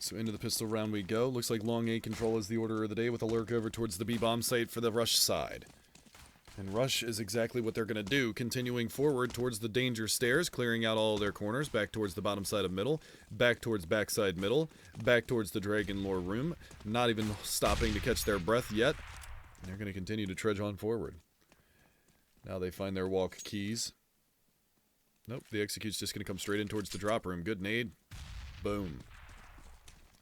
So into the pistol round we go. Looks like long A control is the order of the day with a lurk over towards the B-bomb site for the Rush side. And Rush is exactly what they're going to do, continuing forward towards the danger stairs, clearing out all their corners, back towards the bottom side of middle, back towards backside middle, back towards the Dragon Lore room, not even stopping to catch their breath yet. And they're going to continue to trudge on forward. Now they find their walk keys. Nope, the execute's just going to come straight in towards the drop room. Good nade. Boom.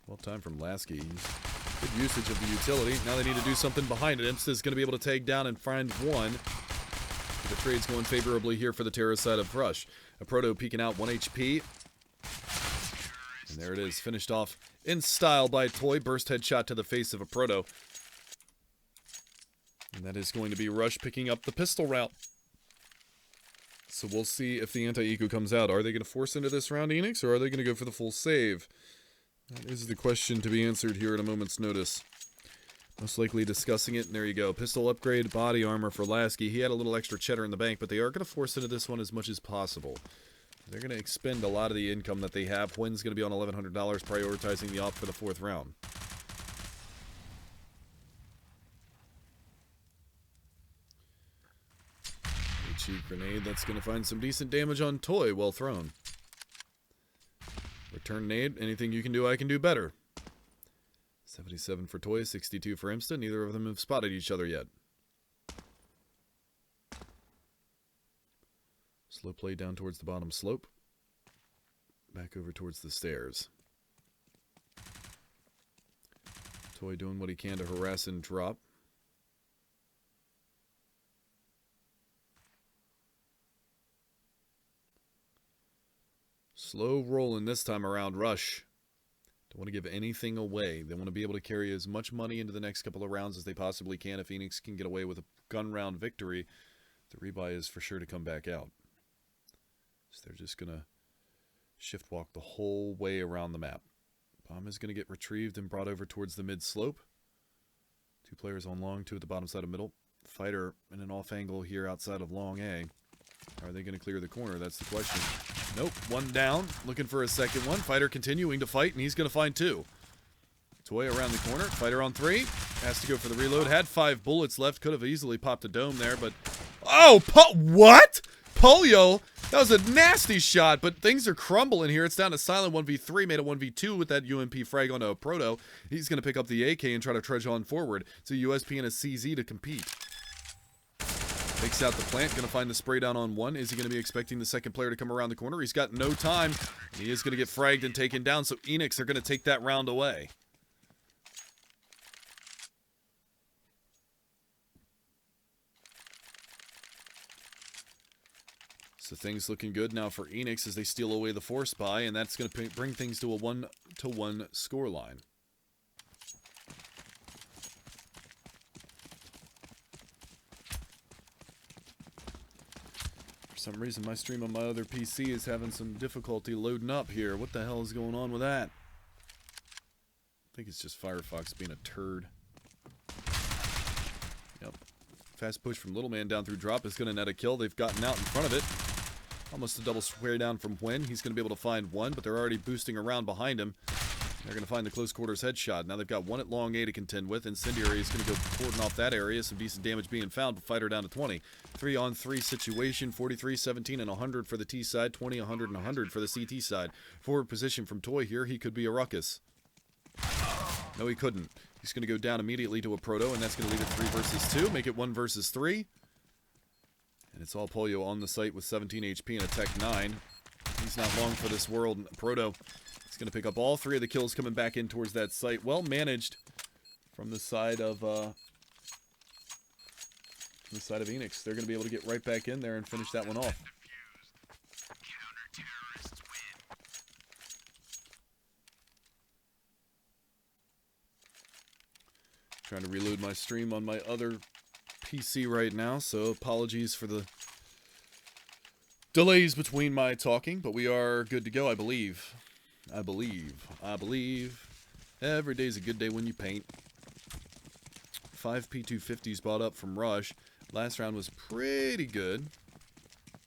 Well timed from Lasky. Good usage of the utility. Now they need to do something behind it. Imsta's going to be able to take down and find one. The trade's going favorably here for the Terra side of Rush. A Proto peeking out 1 HP. And there it is. Finished off in style by Toy. Burst headshot to the face of a Proto. And that is going to be Rush picking up the pistol round. So we'll see if the anti-eco comes out. Are they going to force into this round, Eanix, or are they going to go for the full save? That is the question to be answered here at a moment's notice. Most likely discussing it, and there you go. Pistol upgrade, body armor for Lasky. He had a little extra cheddar in the bank, but they are going to force into this one as much as possible. They're going to expend a lot of the income that they have. Wynn's going to be on $1,100, prioritizing the op for the 4th round. A cheap grenade that's going to find some decent damage on Toy. Well thrown. Return nade. Anything you can do, I can do better. 77 for Toy, 62 for Imsta. Neither of them have spotted each other yet. Slow play down towards the bottom slope. Back over towards the stairs. Toy doing what he can to harass and drop. Slow rolling this time around, Rush. Don't want to give anything away. They want to be able to carry as much money into the next couple of rounds as they possibly can. If Eanix can get away with a gun round victory, the rebuy is for sure to come back out. So they're just going to shift walk the whole way around the map. Bomb is going to get retrieved and brought over towards the mid slope. 2 players on long, 2 at the bottom side of middle. Fighter in an off angle here outside of long A. Are they going to clear the corner? That's the question. Nope, 1 down. Looking for a second one. Fighter continuing to fight, and he's going to find 2. Toy around the corner. Fighter on 3. Has to go for the reload. Had 5 bullets left. Could have easily popped a dome there, but... Oh, what? Polio? That was a nasty shot, but things are crumbling here. It's down to Silent 1v3. Made a 1v2 with that UMP frag onto a Proto. He's going to pick up the AK and try to trudge on forward. It's a USP and a CZ to compete. Takes out the plant, going to find the spray down on 1. Is he going to be expecting the second player to come around the corner? He's got no time. He is going to get fragged and taken down, so Eanix are going to take that round away. So things looking good now for Eanix as they steal away the force buy, and that's going to bring things to a 1-1 scoreline. For some reason, my stream on my other PC is having some difficulty loading up here. What the hell is going on with that? I think it's just Firefox being a turd. Yep. Fast push from Little Man down through drop is going to net a kill. They've gotten out in front of it. Almost a double square down from Wynn. He's going to be able to find 1, but they're already boosting around behind him. They're going to find the close quarters headshot. Now they've got 1 at long A to contend with. Incendiary is going to go cordon off that area. Some decent damage being found, but Fighter down to 20. 3-on-3 situation. 43, 17, and 100 for the T side. 20, 100, and 100 for the CT side. Forward position from Toy here. He could be a ruckus. No, he couldn't. He's going to go down immediately to a Proto, and that's going to leave it 3 versus 2. Make it 1 versus 3. And it's all Polio on the site with 17 HP and a Tech 9. He's not long for this world. Proto is going to pick up all 3 of the kills coming back in towards that site. Well managed from the side of Eanix. They're going to be able to get right back in there and finish that one off. Trying to reload my stream on my other PC right now, so apologies for the delays between my talking, but we are good to go, I believe. I believe. Every day's a good day when you paint. 5 P250s bought up from Rush. Last round was pretty good. I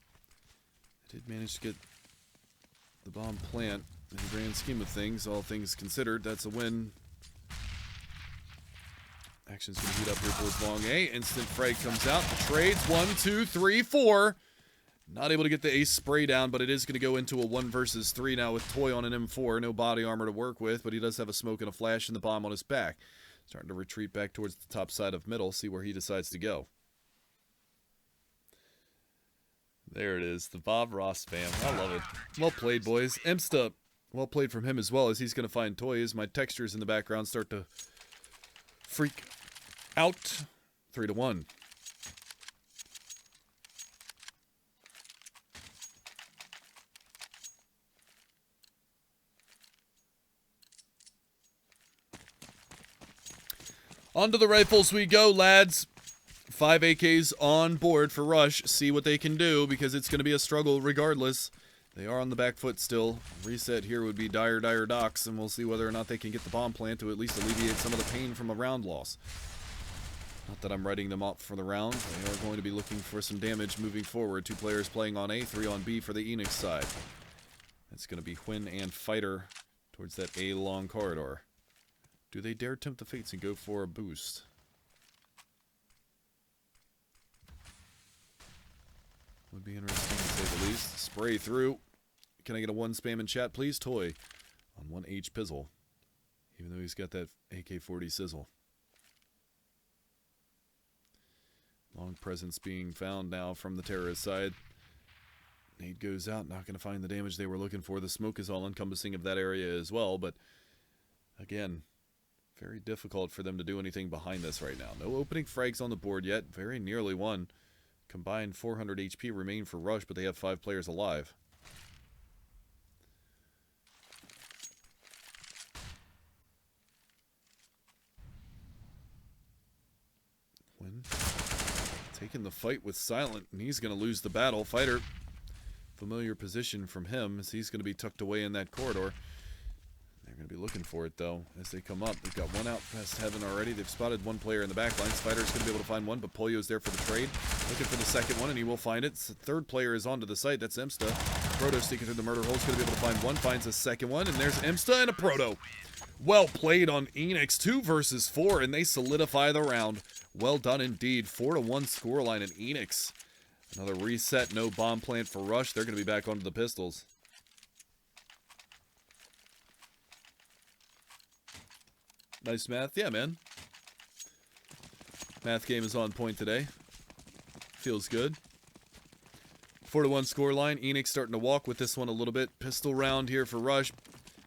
did manage to get the bomb plant In the grand scheme of things, all things considered, that's a win. Action's going to heat up here towards long A. Instant frag comes out. The trades 1, 2, 3, 4. Not able to get the ace spray down, but it is going to go into a 1 versus 3 now with Toy on an M4. No body armor to work with, but he does have a smoke and a flash and the bomb on his back. Starting to retreat back towards the top side of middle. See where he decides to go. There it is. The Bob Ross spam. I love it. Well played, boys. Emsta. Well played from him as well, as he's going to find Toy as my textures in the background start to freak out. 3-1. Onto the rifles we go, lads. 5 AKs on board for Rush. See what they can do, because it's going to be a struggle regardless. They are on the back foot still. Reset here would be dire docks, and we'll see whether or not they can get the bomb plant to at least alleviate some of the pain from a round loss. Not that I'm writing them up for the round. They are going to be looking for some damage moving forward. 2 players playing on A, 3 on B for the Eanix side. That's going to be Huynh and Fighter towards that A long corridor. Do they dare tempt the fates and go for a boost? Would be interesting to say the least. Spray through. Can I get a 1 spam in chat, please? Toy on 1H Pizzle. Even though he's got that AK-40 sizzle. Long presence being found now from the terrorist side. Nade goes out, not going to find the damage they were looking for. The smoke is all encompassing of that area as well, but again, very difficult for them to do anything behind this right now. No opening frags on the board yet. Very nearly won. Combined 400 HP remain for Rush, but they have 5 players alive. Huynh taking the fight with Silent, and he's going to lose the battle. Fighter, familiar position from him, as he's going to be tucked away in that corridor. They're going to be looking for it, though, as they come up. They've got 1 out past heaven already. They've spotted 1 player in the back line. Spider's going to be able to find 1, but Polio's there for the trade. Looking for the second one, and he will find it. The 3rd player is onto the site. That's Emsta. Proto sneaking through the murder hole is going to be able to find 1. Finds a second one, and there's Emsta and a Proto. Well played on Eanix. 2 versus 4, and they solidify the round. Well done indeed. 4-1 scoreline in Eanix. Another reset. No bomb plant for Rush. They're going to be back onto the pistols. Nice math. Yeah, man. Math game is on point today. Feels good. 4-1 scoreline. Eanix starting to walk with this one a little bit. Pistol round here for Rush.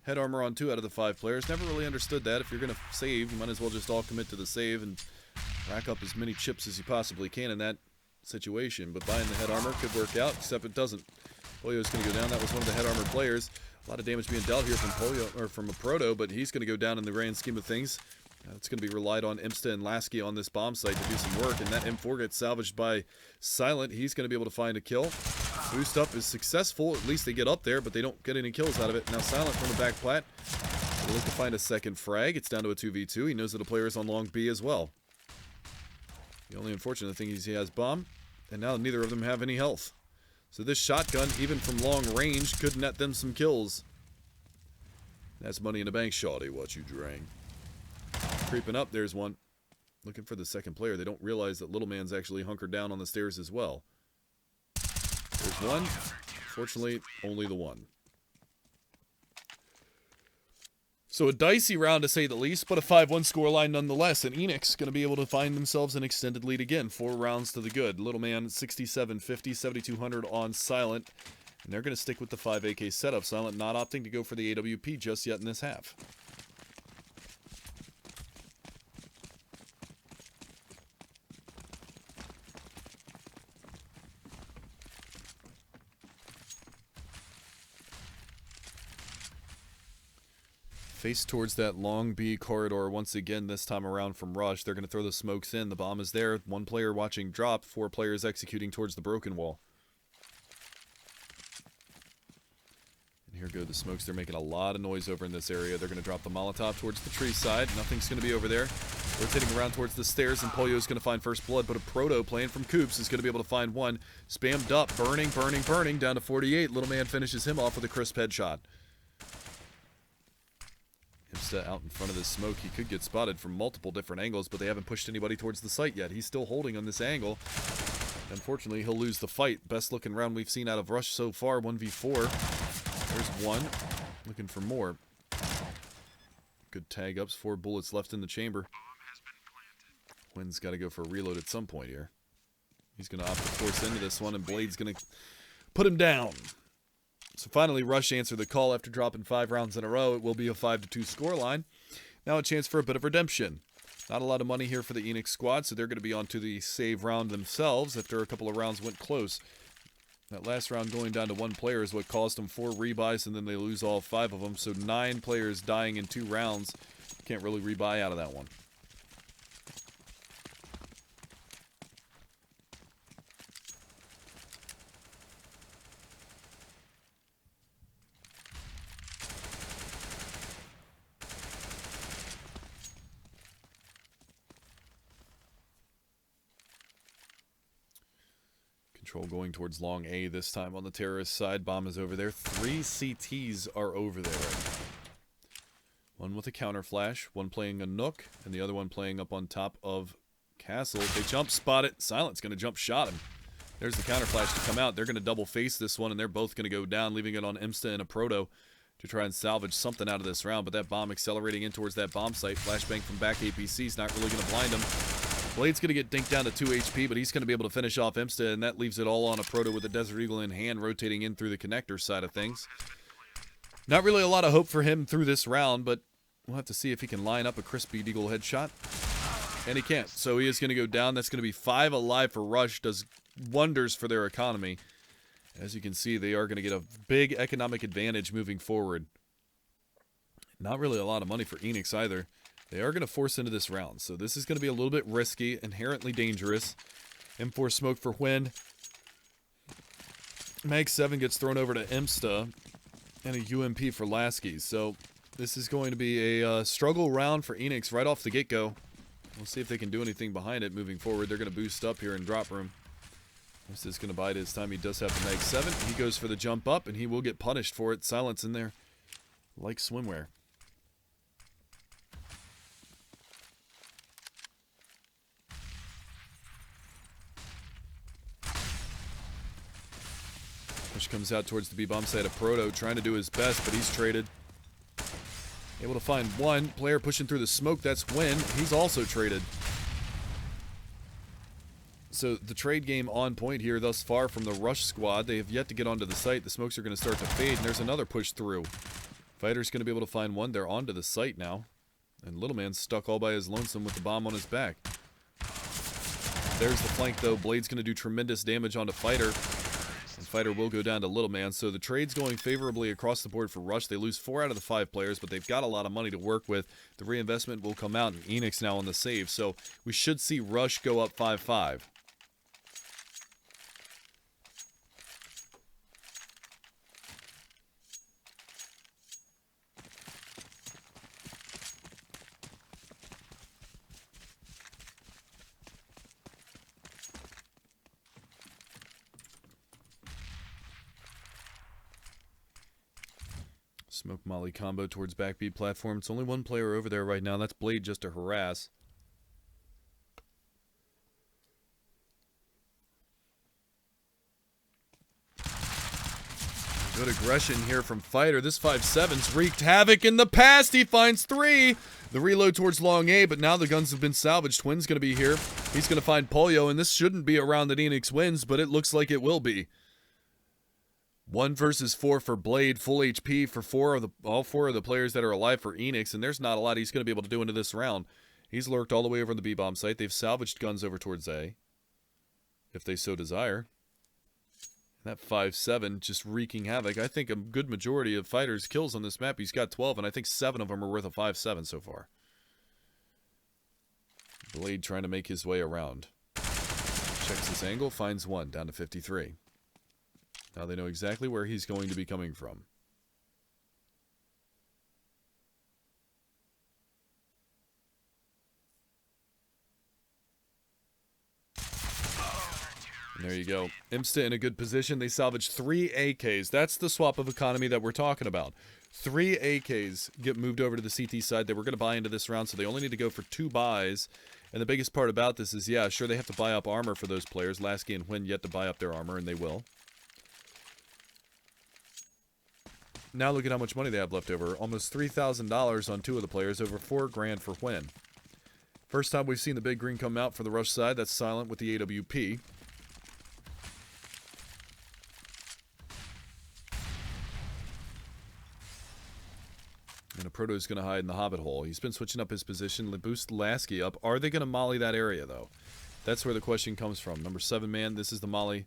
Head armor on 2 out of the 5 players. Never really understood that. If you're going to save, you might as well just all commit to the save and rack up as many chips as you possibly can in that situation. But buying the head armor could work out, except it doesn't. Polio's going to go down. That was one of the head armor players. A lot of damage being dealt here from Polio, or from a Proto, but he's going to go down in the grand scheme of things. It's going to be relied on Emsta and Lasky on this bomb site to do some work, and that M4 gets salvaged by Silent. He's going to be able to find a kill. Boost up is successful. At least they get up there, but they don't get any kills out of it. Now Silent from the back plat. He'll look to find a second frag. It's down to a 2v2. He knows that a player is on long B as well. The only unfortunate thing is he has bomb, and now neither of them have any health. So this shotgun, even from long range, could net them some kills. That's money in the bank, shawty, what you drank. Creeping up, there's one. Looking for the second player. They don't realize that Little Man's actually hunkered down on the stairs as well. There's one. Fortunately, only the one. So a dicey round to say the least, but a 5-1 scoreline nonetheless. And Eanix going to be able to find themselves an extended lead again. 4 rounds to the good. Little Man 6750, 7200 on Silent. And they're going to stick with the 5 AK setup. Silent not opting to go for the AWP just yet in this half. Face towards that long B corridor once again, this time around from Rush. They're going to throw the smokes in. The bomb is there. 1 player watching drop. 4 players executing towards the broken wall. And here go the smokes. They're making a lot of noise over in this area. They're going to drop the Molotov towards the tree side. Nothing's going to be over there. Rotating around towards the stairs, and Polio's going to find first blood, but a Proto playing from Coops is going to be able to find 1. Spammed up. Burning. Down to 48. Little Man finishes him off with a crisp headshot. Imsta out in front of this smoke. He could get spotted from multiple different angles, but they haven't pushed anybody towards the site yet. He's still holding on this angle. Unfortunately, he'll lose the fight. Best looking round we've seen out of Rush so far, 1v4. There's one. Looking for more. Good tag ups, 4 bullets left in the chamber. Wynn's got to go for a reload at some point here. He's going to opt to force into this one, and Blade's going to put him down. So finally, Rush answered the call after dropping 5 rounds in a row. It will be a 5-2 scoreline. Now a chance for a bit of redemption. Not a lot of money here for the Eanix squad, so they're going to be on to the save round themselves after a couple of rounds went close. That last round going down to 1 player is what caused them 4 rebuys, and then they lose all 5 of them. So 9 players dying in 2 rounds. Can't really rebuy out of that one. Control going towards long A this time on the terrorist side. Bomb is over there. 3 CTs are over there right now. One with a counter flash, one playing a Nook, and the other one playing up on top of Castle. They jump spot it. Silent's going to jump shot him. There's the counter flash to come out. They're going to double face this one, and they're both going to go down, leaving it on Imsta and a Proto to try and salvage something out of this round. But that bomb accelerating in towards that bomb site. Flashbang from back APC is not really going to blind him. Blade's going to get dinked down to 2 HP, but he's going to be able to finish off Imsta, and that leaves it all on a Proto with a Desert Eagle in hand, rotating in through the connector side of things. Not really a lot of hope for him through this round, but we'll have to see if he can line up a crispy Eagle headshot. And he can't, so he is going to go down. That's going to be 5 alive for Rush. Does wonders for their economy. As you can see, they are going to get a big economic advantage moving forward. Not really a lot of money for Eanix either. They are going to force into this round, so this is going to be a little bit risky, inherently dangerous. M4 smoke for Wynn. Mag 7 gets thrown over to Imsta, and a UMP for Lasky. So this is going to be a struggle round for Eanix right off the get-go. We'll see if they can do anything behind it moving forward. They're going to boost up here in drop room. This is going to bide his time. He does have the Mag 7. He goes for the jump up, and he will get punished for it. Silence in there like swimwear. Rush comes out towards the B-bomb side of Proto, trying to do his best, but he's traded. Able to find one player pushing through the smoke. That's Wynn. He's also traded. So the trade game on point here thus far from the Rush squad. They have yet to get onto the site. The smokes are going to start to fade, and there's another push through. Fighter's going to be able to find one. They're onto the site now. And Little Man's stuck all by his lonesome with the bomb on his back. There's the flank, though. Blade's going to do tremendous damage onto Fighter. And Fighter will go down to Little Man. So the trade's going favorably across the board for Rush. They lose 4 out of the 5 players, but they've got a lot of money to work with. The reinvestment will come out, and Eanix now on the save. So we should see Rush go up 5-5. Smoke Molly combo towards back B platform. It's only one player over there right now. That's Blade just to harass. Good aggression here from Fighter. This 5.7's wreaked havoc in the past. He finds 3. The reload towards long A, but now the guns have been salvaged. Twin's going to be here. He's going to find Polio, and this shouldn't be a round that Eanix wins, but it looks like it will be. 1 versus 4 for Blade, full HP for all four of the players that are alive for Eanix, and there's not a lot he's going to be able to do into this round. He's lurked all the way over on the B-bomb site. They've salvaged guns over towards A, if they so desire. And that 5.7 just wreaking havoc. I think a good majority of Fighter's kills on this map, he's got 12, and I think 7 of them are worth a 5.7 so far. Blade trying to make his way around. Checks his angle, finds 1, down to 53. Now they know exactly where he's going to be coming from. There you go. Imsta in a good position. They salvaged 3 AKs. That's the swap of economy that we're talking about. 3 AKs get moved over to the CT side. They were going to buy into this round, so they only need to go for 2 buys. And the biggest part about this is, yeah, sure, they have to buy up armor for those players. Lasky and Huynh yet to buy up their armor, and they will. Now look at how much money they have left over. Almost $3,000 on 2 of the players, over $4,000 for Huynh. First time we've seen the big green come out for the Rush side. That's Silent with the AWP. And a Proto is going to hide in the Hobbit hole. He's been switching up his position to boost Lasky up. Are they going to molly that area, though? That's where the question comes from. Number 7 man, this is the molly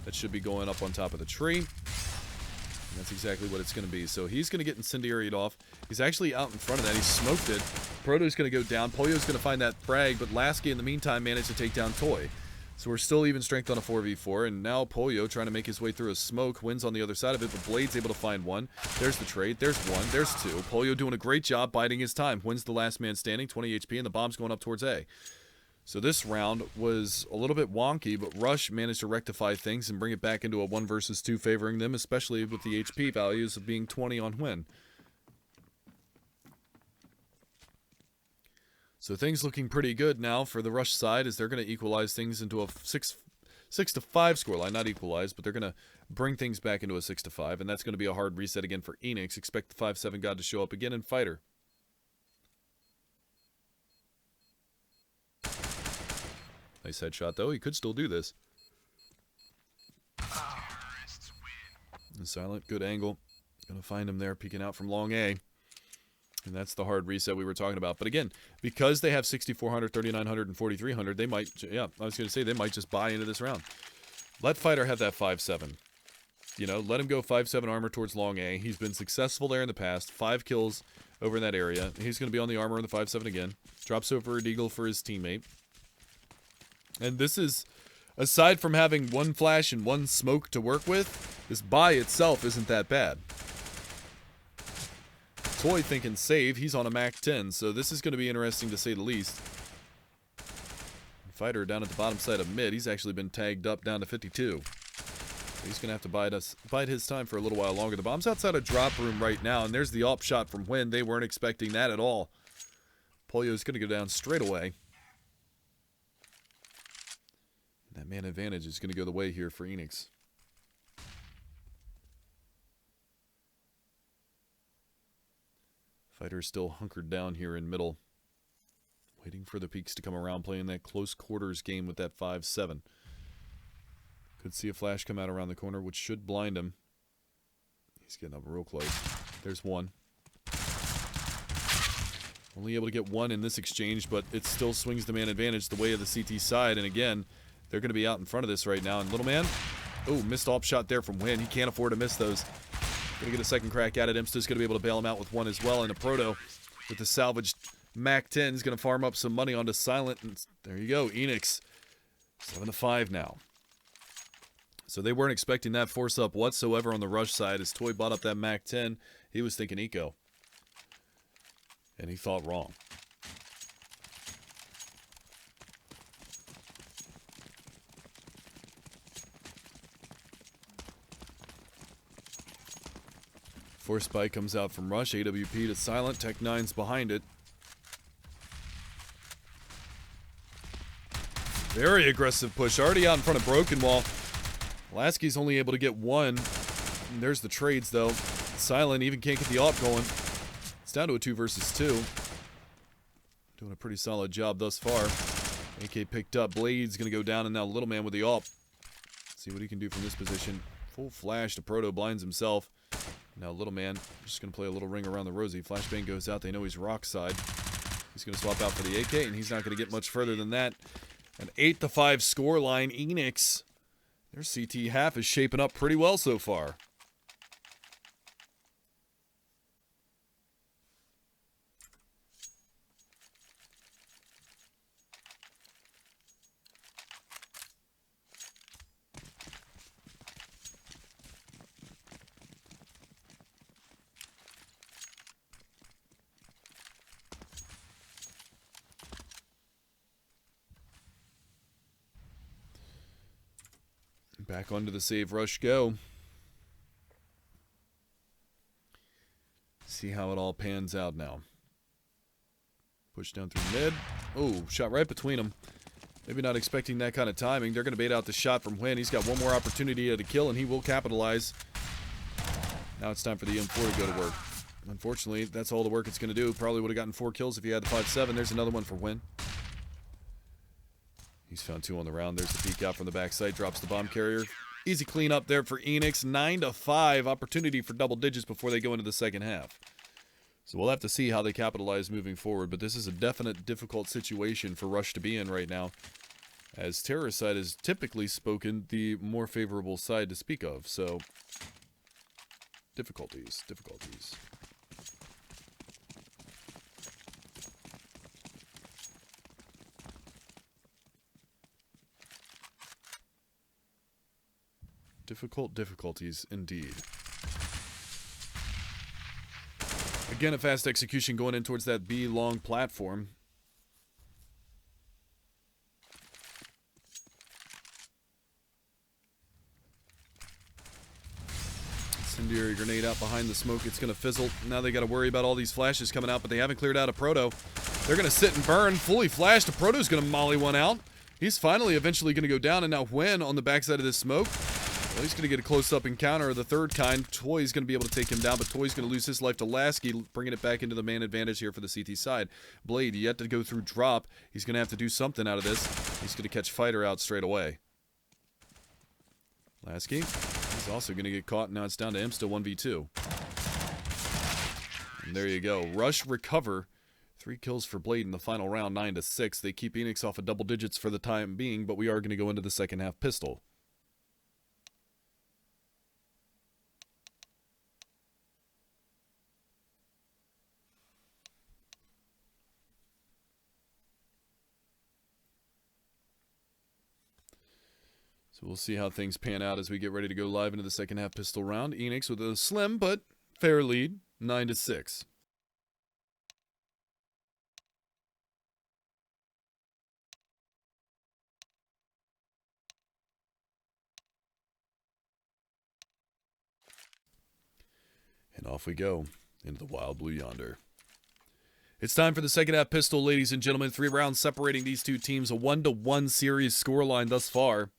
that should be going up on top of the tree. And that's exactly what it's going to be. So he's going to get incendiaried off. He's actually out in front of that. He smoked it. Proto's going to go down. Polyo's going to find that frag, but Lasky in the meantime managed to take down Toy. So we're still even strength on a 4v4, and now Polyo trying to make his way through a smoke, wins on the other side of it, but Blade's able to find one. There's the trade. There's one. There's 2. Polyo doing a great job biding his time. Wins the last man standing, 20 HP, and the bomb's going up towards A. So this round was a little bit wonky, but Rush managed to rectify things and bring it back into a 1 versus 2 favoring them, especially with the HP values of being 20 on Huynh. So things looking pretty good now for the Rush side as they're going to equalize things into a 6-5 scoreline. Not equalize, but they're going to bring things back into a 6-5, and that's going to be a hard reset again for Eanix. Expect the 5-7 god to show up again in Fighter. Nice headshot, though. He could still do this. And Silent, good angle. Going to find him there, peeking out from long A. And that's the hard reset we were talking about. But again, because they have 6,400, 3,900, and 4,300, they might, yeah, I was going to say, they might just buy into this round. Let Fighter have that 5-7. You know, let him go 5-7 armor towards long A. He's been successful there in the past. 5 kills over in that area. He's going to be on the armor in the 5-7 again. Drops over a deagle for his teammate. And this is, aside from having 1 flash and 1 smoke to work with, this buy itself isn't that bad. Toy thinking save. He's on a Mac 10, so this is going to be interesting to say the least. Fighter down at the bottom side of mid. He's actually been tagged up down to 52. So he's going to have to bide his time for a little while longer. The bomb's outside a drop room right now, and there's the AWP shot from Huynh. They weren't expecting that at all. Polyo's going to go down straight away. That man advantage is going to go the way here for Eanix. Fighter's still hunkered down here in middle. Waiting for the peaks to come around, playing that close quarters game with that 5-7. Could see a flash come out around the corner, which should blind him. He's getting up real close. There's one. Only able to get one in this exchange, but it still swings the man advantage the way of the CT side. And again, they're going to be out in front of this right now. And little man, oh, missed AWP shot there from Huynh. He can't afford to miss those. Going to get a second crack at it. Imsta's going to be able to bail him out with one as well. And a Proto with the salvaged Mac 10 is going to farm up some money onto Silent. And there you go, Eanix. 7-5 now. So they weren't expecting that force up whatsoever on the Rush side. As Toy bought up that Mac 10, he was thinking eco. And he thought wrong. Force spike comes out from Rush. AWP to Silent. Tech 9's behind it. Very aggressive push. Already out in front of Broken Wall. Lasky's only able to get one. And there's the trades, though. Silent even can't get the AWP going. It's down to a 2 versus 2. Doing a pretty solid job thus far. AK picked up. Blade's going to go down, and now Little Man with the AWP. See what he can do from this position. Full flash to Proto. Blinds himself. Now Little Man just going to play a little ring around the rosy. Flashbang goes out. They know he's rock side. He's going to swap out for the AK, and he's not going to get much further than that. An 8-5 scoreline. Eanix, their CT half is shaping up pretty well so far. Back onto the save rush go. See how it all pans out now. Push down through mid. Oh, shot right between them. Maybe not expecting that kind of timing. They're going to bait out the shot from Wynn. He's got one more opportunity to kill, and he will capitalize. Now it's time for the M4 to go to work. Unfortunately, that's all the work it's going to do. Probably would have gotten 4 kills if he had the 5.7. There's another one for Wynn. He's found 2 on the round. There's the peek out from the backside. Drops the bomb carrier. Easy clean up there for Eanix. 9-5. Opportunity for double digits before they go into the second half. So we'll have to see how they capitalize moving forward. But this is a definite difficult situation for Rush to be in right now, as Terror side is typically spoken the more favorable side to speak of. So difficulties. Difficulties. Difficulties indeed. Again, a fast execution going in towards that B long platform. Incendiary grenade out behind the smoke. It's going to fizzle. Now they got to worry about all these flashes coming out, but they haven't cleared out a Proto. They're going to sit and burn. Fully flashed. A Proto's going to molly one out. He's finally eventually going to go down, and now Wen on the backside of this smoke. Well, he's going to get a close-up encounter of the third kind. Toy's going to be able to take him down, but Toy's going to lose his life to Lasky, bringing it back into the man advantage here for the CT side. Blade yet to go through drop. He's going to have to do something out of this. He's going to catch Fighter out straight away. Lasky, he's also going to get caught. Now it's down to Imsta 1v2. And there you go. Rush recover. 3 kills for Blade in the final round, 9-6. They keep Eanix off of double digits for the time being, but we are going to go into the second half pistol. So we'll see how things pan out as we get ready to go live into the second half pistol round. Eanix with a slim but fair lead, 9-6. And off we go into the wild blue yonder. It's time for the second half pistol, ladies and gentlemen. 3 rounds separating these two teams. A 1-1 series scoreline thus far.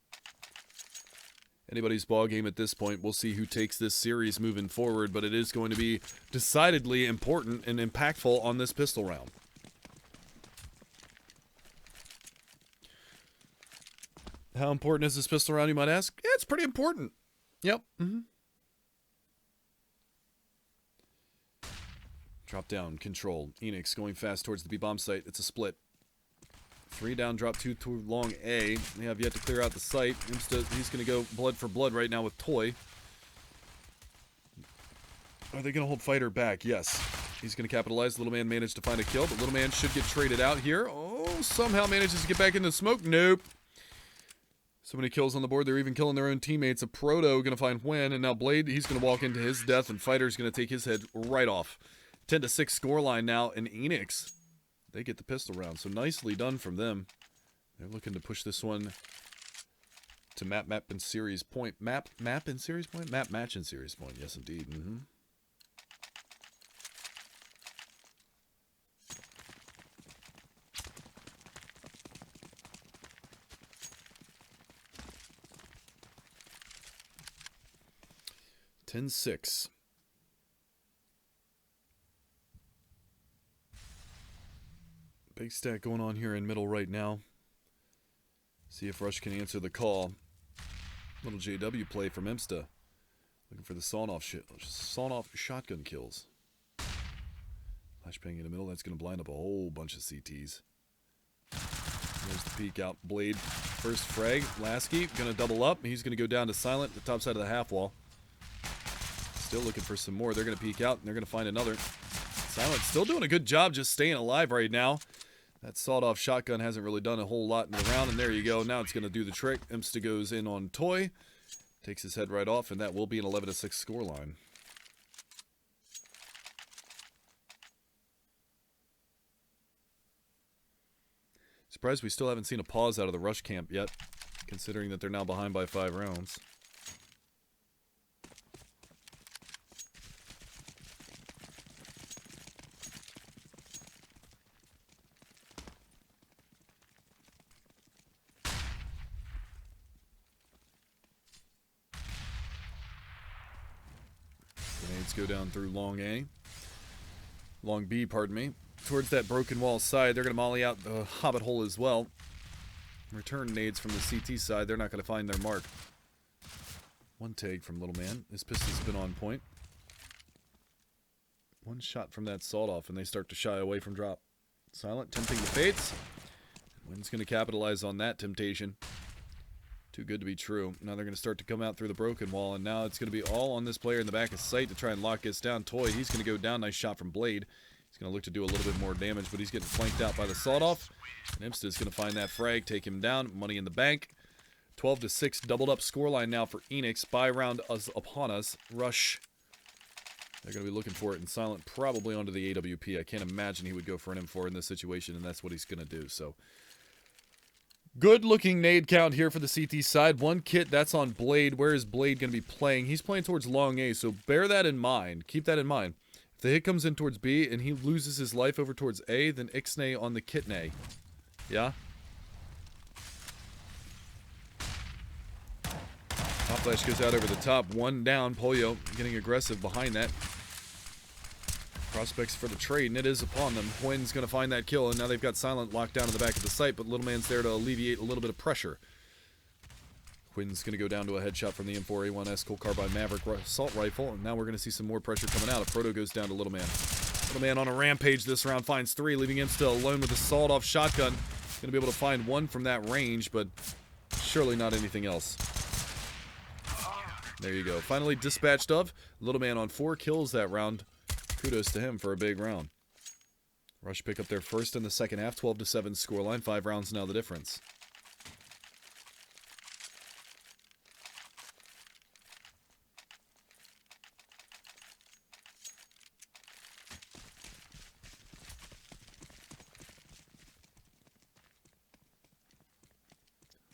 Anybody's ball game at this point. We'll see who takes this series moving forward, but it is going to be decidedly important and impactful on this pistol round. How important is this pistol round, you might ask? Yeah, it's pretty important. Yep. Drop down, control. Eanix going fast towards the B-bomb site. It's a split. 3 down, drop 2 too long A. They have yet to clear out the site. He's going to go blood for blood right now with Toy. Are they going to hold Fighter back? Yes. He's going to capitalize. Little man managed to find a kill, but Little man should get traded out here. Oh, somehow manages to get back into the smoke. Nope. So many kills on the board. They're even killing their own teammates. A Proto going to find Wen, and now Blade, he's going to walk into his death, and Fighter's going to take his head right off. 10-6 scoreline now, and Eanix, they get the pistol round. So nicely done from them. They're looking to push this one to map and series point. Map and series point? Map match and series point. Yes, indeed. 10-6. Big stack going on here in middle right now. See if Rush can answer the call. Little JW play from Imsta. Looking for the sawn-off shotgun kills. Flashbang in the middle. That's going to blind up a whole bunch of CTs. There's the peek out. Blade. First frag. Lasky going to double up. He's going to go down to Silent at the top side of the half wall. Still looking for some more. They're going to peek out and they're going to find another. Silent still doing a good job just staying alive right now. That sawed-off shotgun hasn't really done a whole lot in the round, and there you go. Now it's going to do the trick. Imsta goes in on Toy. Takes his head right off, and that will be an 11-6 scoreline. Surprised we still haven't seen a pause out of the Rush camp yet. considering that they're now behind by 5 rounds. Grenades go down through long A. Long B, pardon me. Towards that broken wall side, they're going to molly out the hobbit hole as well. Return nades from the CT side, they're not going to find their mark. One tag from Little Man. His pistol's been on point. One shot from that sawed-off, and they start to shy away from drop. Silent, tempting the fates. Wynn's going to capitalize on that temptation. Too good to be true. Now they're going to start to come out through the broken wall, and now it's going to be all on this player in the back of sight to try and lock this down. Toy, he's going to go down. Nice shot from Blade. He's going to look to do a little bit more damage, but he's getting flanked out by the sawed-off. And Imsta's going to find that frag, take him down. Money in the bank. 12-6, doubled up scoreline now for Eanix. Buy round upon us. Rush. They're going to be looking for it in Silent, probably onto the AWP. I can't imagine he would go for an M4 in this situation, and that's what he's going to do. So, good looking nade count here for the CT side. One kit, that's on Blade. Where is Blade going to be playing? He's playing towards long A, so bear that in mind. Keep that in mind. If the hit comes in towards B and he loses his life over towards A, then Ixnay on the Kitnay. Yeah? Top flash goes out over the top. One down. Pollo getting aggressive behind that. Prospects for the trade, and it is upon them. Wynn's going to find that kill, and now they've got Silent locked down in the back of the site, but Little Man's there to alleviate a little bit of pressure. Quinn's going to go down to a headshot from the M4A1S Colt Carbine Maverick assault rifle, and now we're going to see some more pressure coming out. A Proto goes down to Little Man. Little Man on a rampage this round finds 3, leaving him still alone with a sawed-off shotgun. Going to be able to find 1 from that range, but surely not anything else. There you go. Finally dispatched of. Little Man on 4 kills that round. Kudos to him for a big round. Rush pick up their first in the second half. 12-7 scoreline. 5 rounds now the difference.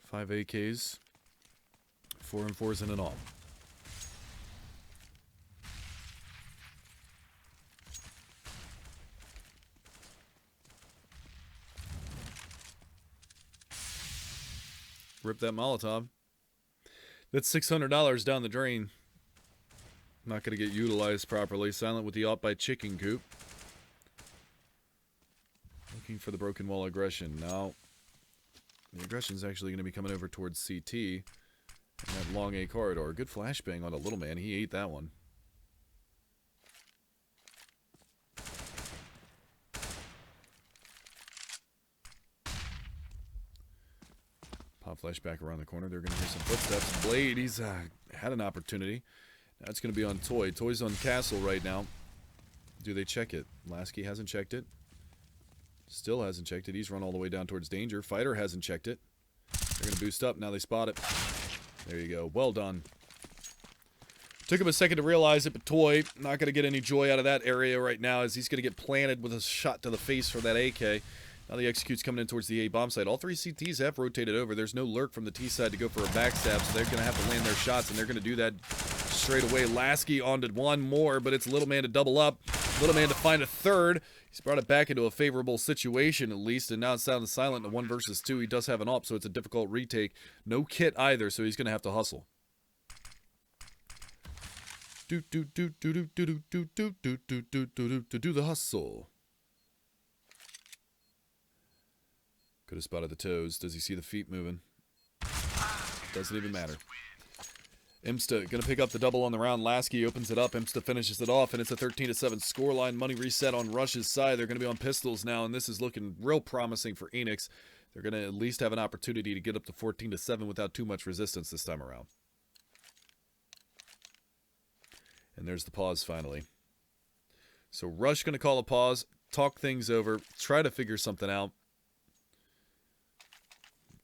Five AKs. 4 M4s in and all. Rip that Molotov. That's $600 down the drain. Not going to get utilized properly. Silent with the out by chicken coop. Looking for the broken wall aggression. Now, the aggression is actually going to be coming over towards CT. And that long A corridor. Good flashbang on a Little Man. He ate that one. Pop flash back around the corner. They're going to hear some footsteps. Blade, he's had an opportunity. Now it's going to be on Toy. Toy's on Castle right now. Do they check it? Lasky hasn't checked it. Still hasn't checked it. He's run all the way down towards danger. Fighter hasn't checked it. They're going to boost up. Now they spot it. There you go. Well done. Took him a second to realize it, but Toy not going to get any joy out of that area right now as he's going to get planted with a shot to the face for that AK. Now the execute's coming in towards the A bomb site. All 3 CTs have rotated over. There's no lurk from the T side to go for a backstab, so they're going to have to land their shots, and they're going to do that straight away. Lasky onto 1 more, but it's Little Man to double up. Little Man to find a 3rd. He's brought it back into a favorable situation, at least, and now it's down to Silent in 1 versus 2. He does have an AWP, so it's a difficult retake. No kit either, so he's going to have to hustle. Do the hustle. Could have spotted the toes. Does he see the feet moving? Doesn't even matter. Imsta going to pick up the double on the round. Lasky opens it up. Imsta finishes it off, and it's a 13-7 scoreline. Money reset on Rush's side. They're going to be on pistols now, and this is looking real promising for Eanix. They're going to at least have an opportunity to get up to 14-7 without too much resistance this time around. And there's the pause finally. So Rush going to call a pause, talk things over, try to figure something out.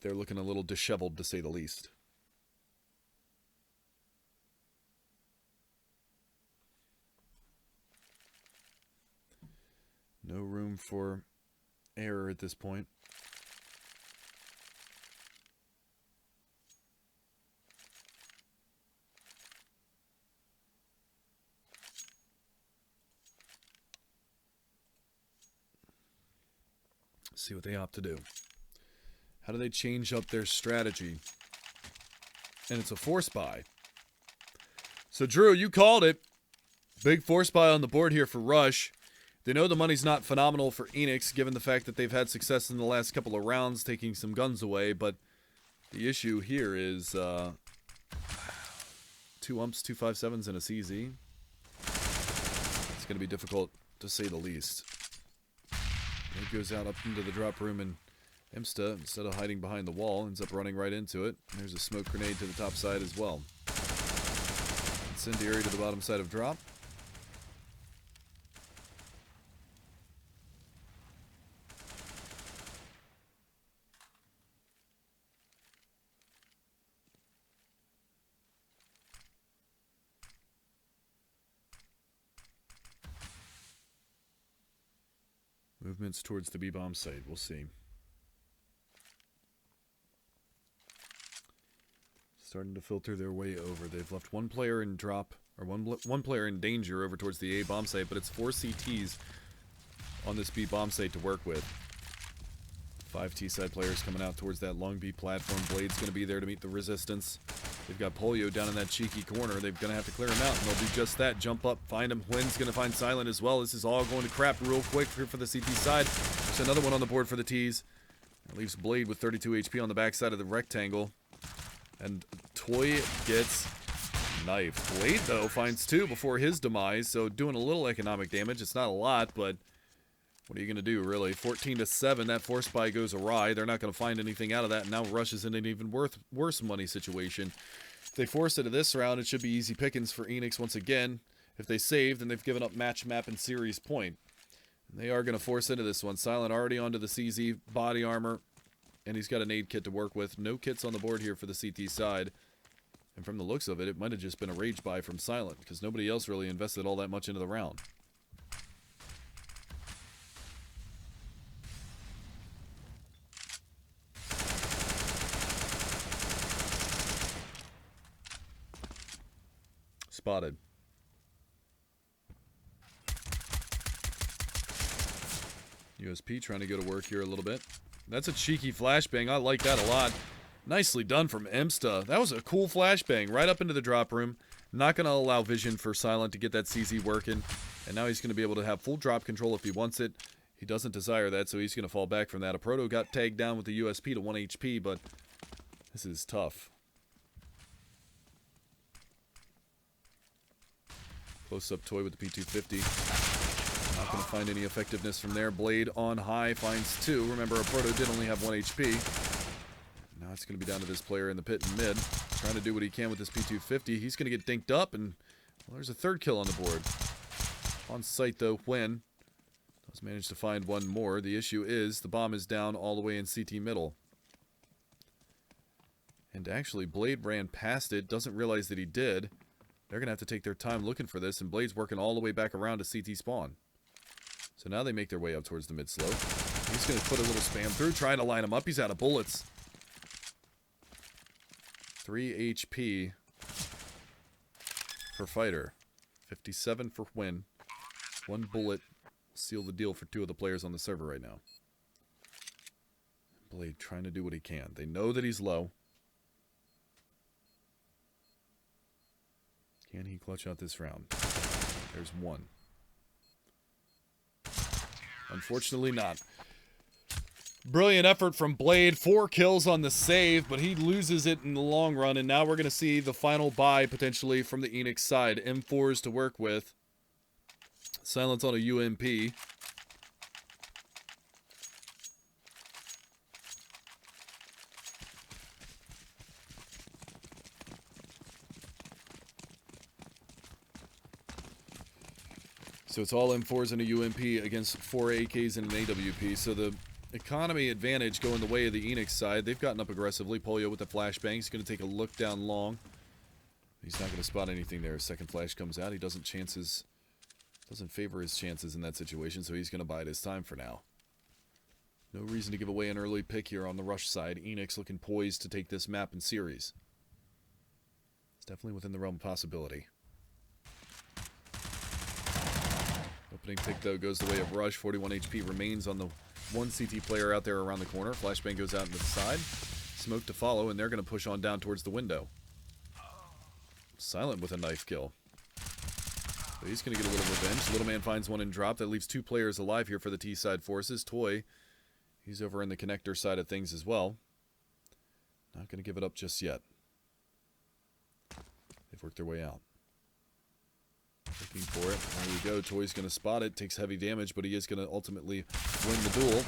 They're looking a little disheveled, to say the least. No room for error at this point. See what they opt to do. How do they change up their strategy? And it's a force buy. So, Drew, you called it. Big force buy on the board here for Rush. They know the money's not phenomenal for Eanix, given the fact that they've had success in the last couple of rounds taking some guns away, but the issue here is 2 umps, 2 5.7s, and a CZ. It's going to be difficult, to say the least. He goes out up into the drop room, and Imsta, instead of hiding behind the wall, ends up running right into it. And there's a smoke grenade to the top side as well. Incendiary to the bottom side of drop. Movements towards the B-bomb site. We'll see. Starting to filter their way over. They've left one player in drop, or one player in danger over towards the A-bomb site, but it's 4 CTs on this B-bomb site to work with. 5 T-side players coming out towards that long B platform. Blade's going to be there to meet the resistance. They've got Polio down in that cheeky corner. They're going to have to clear him out, and they'll do just that. Jump up, find him. Wynn's going to find Silent as well. This is all going to crap real quick here for the CT side. There's another one on the board for the T's. That leaves Blade with 32 HP on the backside of the rectangle. And Toy gets knifed. Blade, though, finds 2 before his demise, so doing a little economic damage. It's not a lot, but what are you going to do, really? 14-7, that force buy goes awry. They're not going to find anything out of that, and now Rush is in an even worse money situation. If they force into this round, it should be easy pickings for Eanix once again. If they save, then they've given up match, map, and series point. And they are going to force into this one. Silent already onto the CZ body armor, and he's got a nade kit to work with. No kits on the board here for the CT side. And from the looks of it, it might have just been a rage buy from Silent, because nobody else really invested all that much into the round. Spotted. USP trying to go to work here a little bit. That's a cheeky flashbang. I like that a lot. Nicely done from Imsta. That was a cool flashbang right up into the drop room. Not going to allow vision for Silent to get that CZ working. And now he's going to be able to have full drop control if he wants it. He doesn't desire that, so he's going to fall back from that. A Proto got tagged down with the USP to 1 HP, but this is tough. Close-up Toy with the P250. Not going to find any effectiveness from there. Blade on high finds 2. Remember, a Proto did only have 1 HP. Now it's going to be down to this player in the pit and mid. Trying to do what he can with this P250. He's going to get dinked up, and well, there's a 3rd kill on the board. On site, though, Wynn does manage to find 1 more. The issue is the bomb is down all the way in CT middle. And actually, Blade ran past it. Doesn't realize that he did. They're going to have to take their time looking for this, and Blade's working all the way back around to CT spawn. So now they make their way up towards the mid-slope. He's going to put a little spam through, trying to line him up. He's out of bullets. 3 HP per fighter. 57 for Win. 1 bullet will seal the deal for 2 of the players on the server right now. Blade trying to do what he can. They know that he's low. Can he clutch out this round? There's 1. Unfortunately not. Brilliant effort from Blade. 4 kills on the save, but he loses it in the long run. And now we're going to see the final buy potentially from the Eanix side. M4s to work with. Silence on a UMP. So it's all M4s and a UMP against 4 AKs and an AWP. So the economy advantage going the way of the Eanix side. They've gotten up aggressively. Polio with the flashbang. He's going to take a look down long. He's not going to spot anything there. Second flash comes out. He doesn't favor his chances in that situation, so he's going to bide his time for now. No reason to give away an early pick here on the Rush side. Eanix looking poised to take this map and series. It's definitely within the realm of possibility. Opening pick, though, goes the way of Rush. 41 HP remains on the one CT player out there around the corner. Flashbang goes out into the side. Smoke to follow, and they're going to push on down towards the window. Silent with a knife kill. So he's going to get a little revenge. Little man finds one in drop. That leaves 2 players alive here for the T-side forces. Toy, he's over in the connector side of things as well. Not going to give it up just yet. They've worked their way out. Looking for it. There we go. Toy's going to spot it. Takes heavy damage, but he is going to ultimately win the duel.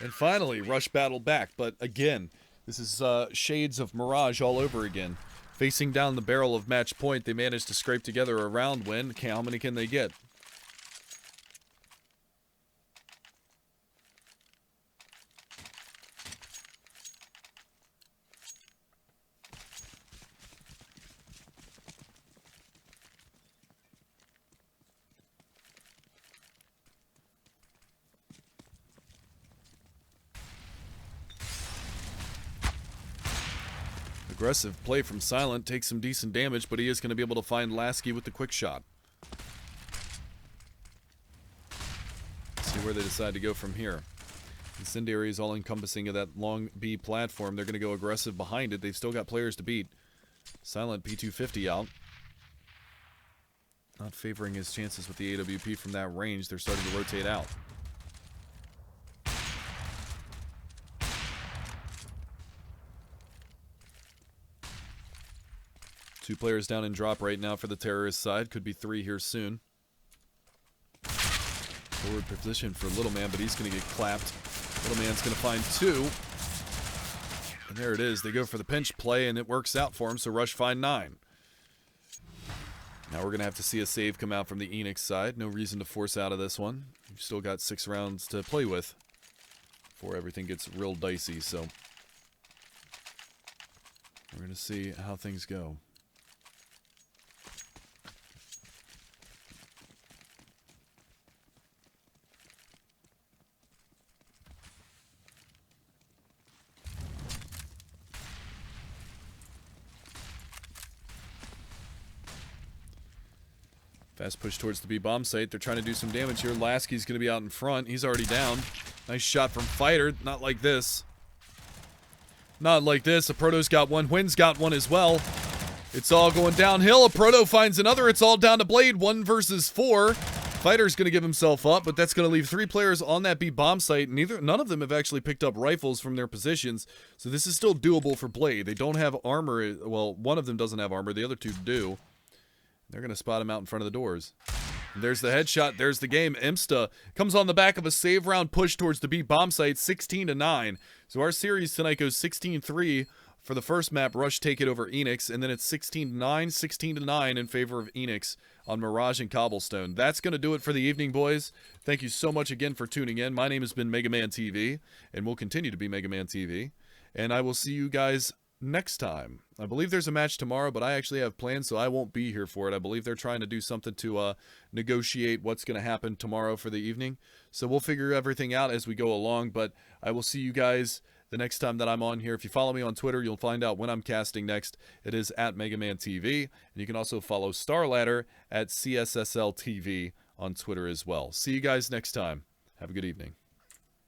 And finally, Rush battled back. But again, this is shades of Mirage all over again. Facing down the barrel of match point, they managed to scrape together a round win. How many can they get? Aggressive play from Silent, takes some decent damage, but he is going to be able to find Lasky with the quick shot. Let's see where they decide to go from here. Incendiary is all encompassing of that long B platform. They're going to go aggressive behind it. They've still got players to beat. Silent P250 out. Not favoring his chances with the AWP from that range. They're starting to rotate out. Two players down in drop right now for the terrorist side. Could be 3 here soon. Forward position for Little Man, but he's going to get clapped. Little Man's going to find 2. And there it is. They go for the pinch play, and it works out for him, so Rush find 9. Now we're going to have to see a save come out from the Eanix side. No reason to force out of this one. You've still got 6 rounds to play with before everything gets real dicey, so we're going to see how things go. Fast push towards the B bomb site. They're trying to do some damage here. Lasky's going to be out in front. He's already down. Nice shot from Fighter. Not like this. Not like this. A Proto's got one. Wynn's got one as well. It's all going downhill. A Proto finds another. It's all down to Blade. 1 versus 4. Fighter's going to give himself up, but that's going to leave 3 players on that B bomb site. None of them have actually picked up rifles from their positions, so this is still doable for Blade. They don't have armor. Well, one of them doesn't have armor. The other 2 do. They're going to spot him out in front of the doors. And there's the headshot. There's the game. Imsta comes on the back of a save round push towards the B bomb site, 16-9. So our series tonight goes 16-3 for the first map. Rush take it over Eanix, and then it's 16-9, 16-9 in favor of Eanix on Mirage and Cobblestone. That's going to do it for the evening, boys. Thank you so much again for tuning in. My name has been Mega Man TV, and will continue to be Mega Man TV. And I will see you guys next time. I believe there's a match tomorrow, but I actually have plans, so I won't be here for it. I believe they're trying to do something to negotiate what's going to happen tomorrow for the evening. So we'll figure everything out as we go along, but I will see you guys the next time that I'm on here. If you follow me on Twitter, you'll find out when I'm casting next. It is at Mega Man TV, and you can also follow Starladder at CSSL TV on Twitter as well. See you guys next time. Have a good evening.